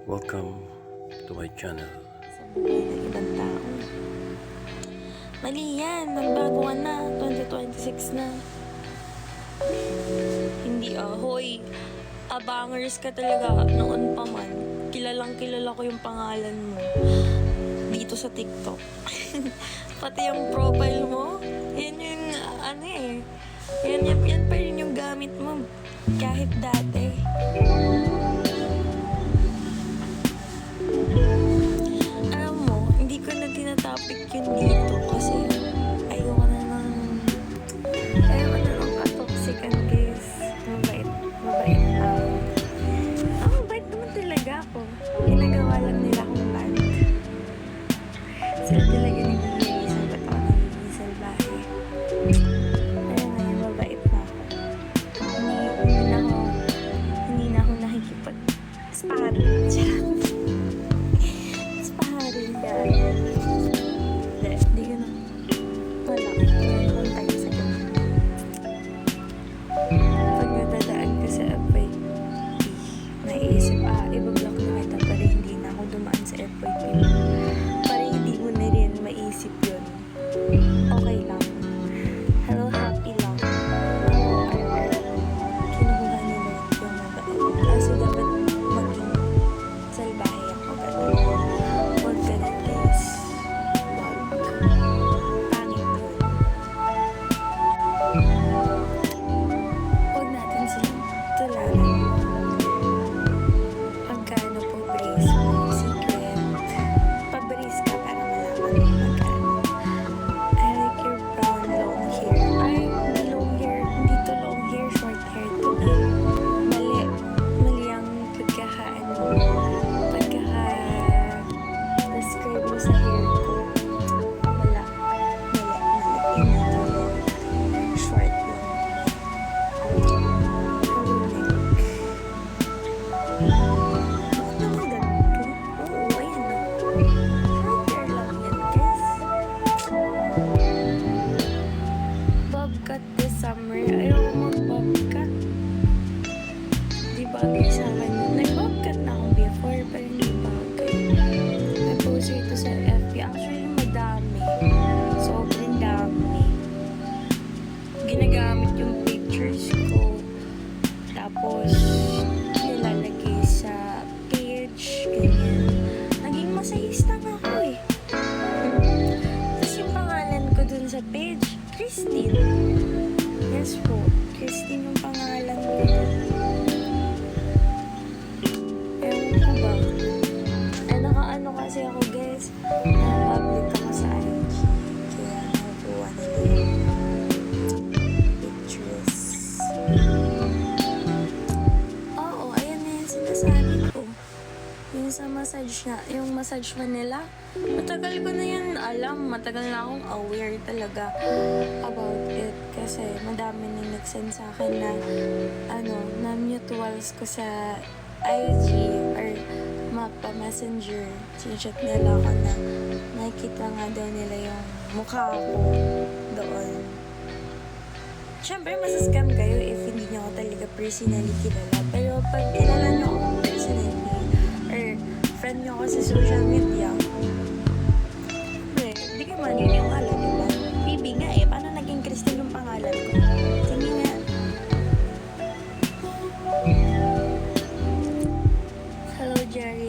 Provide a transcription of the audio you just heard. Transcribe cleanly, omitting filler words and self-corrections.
Welcome to my channel. Sa buhay ng ibang tao. Mali yan. Nagbago ka na. 2026 na. Hindi hoy. Abangers ka talaga noon pa man. Kilalang kilala ko yung pangalan mo. Dito sa TikTok. Pati yung profile mo. Yan yung Yan pa rin yung gamit mo. Kahit dati. Alam mo, hindi ko na tinatopic yun dito kasi ayoko na ng katoxican guys. Mabait ako. Mabait naman talaga ako. Ginagawa lang nila akong bad. Sila talaga nag-iisal, ba't ako nag-iisal bahay? Ayun na yun, mabait na ako. Hindi na ako nakikipag-sparring. Sparring guys. Hindi ko na. Wala. Meron tayo sa ganun. Pag nadadaan ka sa FYP, naiisip, ibablock na kita para hindi na ako dumaan sa FYP. Para hindi mo na rin maisip yun. Okay lang. Hello, happy lang. Kinukuha nila yung mabait. Kaso dapat maging salbahe ako. Huwag ganun guys. Pangit yun. Huwag natin silang tularan. Pagkano po brace mo? Secret. Pa-brace ka para malaman mo magkano. I like your brown long hair. Ay, hindi long hair. Hindi to long hair. Short hair to. Mali ang pagkaka-describe mo sa hair ko. Wala. Hindi to long. Short lang. Bakit naman ganito? Oo, ayan na. Short hair lang yan, guys. Bobcat this summer. Ayoko mag-bobcat. Di bagay sa akin. Nag-bobcat na ako before, pero hindi bagay. Nag-post ito sa FB. Actually, madami. Sobrang dami. Ginagamit yung pictures ko. Tapos, nilalagay sa page. Ganyan. Naging masahista nga ako eh. Tapos yung pangalan ko dun sa page, Christine. Yes po, Christine yung pangalan ko dun. Ewan ko ba? Nakaano kasi ako guys, na-public ako sa IG. Kaya nakukuha nila yung pictures. Oo, ayan na yung sinasabi ko. Yung sa massage na, yung massage pa nila, matagal ko na yun alam, matagal na akong aware talaga about it. Kasi madami nang nag-send sa akin na, na mutuals ko sa IG or messenger. Sinachat nila ako na nakikita nga daw nila yung mukha ko doon. Siyempre, masascam kayo if hindi nyo ako talaga personally kilala. Pero pag kilala nyo ako personally or friend nyo ako sa social media, hindi kayo maniniwala, diba? Bibi nga paano naging Christine yung pangalan ko? Sige nga. Hello, Jerry.